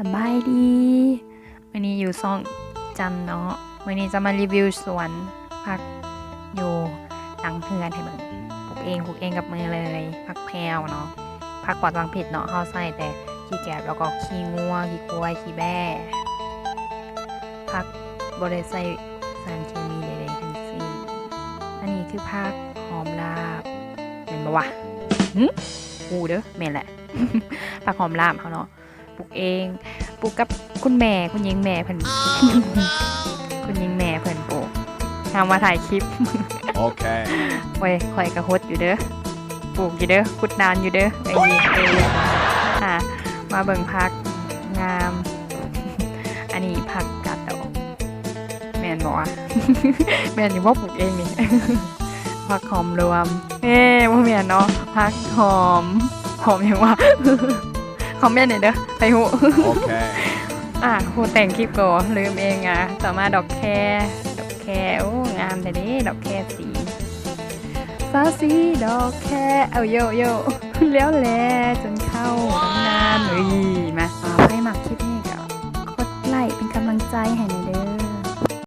สบายดีวันนี้อยู่ซ่องจันเนาะวันนี้จะมารีวิวสวนผักอยู่หลังเฮือนให้เบิ่งปลูกเองกับมือเลยผักแพรวเนาะผักปลอดสารพิษเนาะเฮาใส่แต่ขี้แกบแล้วก็ขี้งัวขี้ควายขี้แบ้ผักบ่ได้ใส่สารเคมีใดๆทั้งสิ้นอันนี้คือผักหอมลาบเห็นบ่วะกูเด้อแม่นแหละ ผักหอมลาบเฮาเนาะปลูกเองปลูกกับคุณแม่คุณยิงแม่เพิ่น คุณยิงแม่เพิ่นปลูกทำมาถ่ายคลิป โอเค ไว้คอยกระฮดอยู่เด้อปลูกอยู่เด้อขุดนานอยู่เด้อไอ้ยีมาเบิ่งผักงาม อันนี้ผักกาดดอกแม่นบอกว่า แม่นอยู่ว่าปลูกเองนี่ ผักหอมรวมว่าแม่นเนาะผักหอมอย่างว่า คอมเมนต์หน่อยเด้อไปหู โอเค หูแต่งคลิปก่อนลืมเองต่อมาดอกแคโอ้งามแต่นี้ดอกแคสีดอกแคเอาโยแล้วแลจนเข้าตำนาน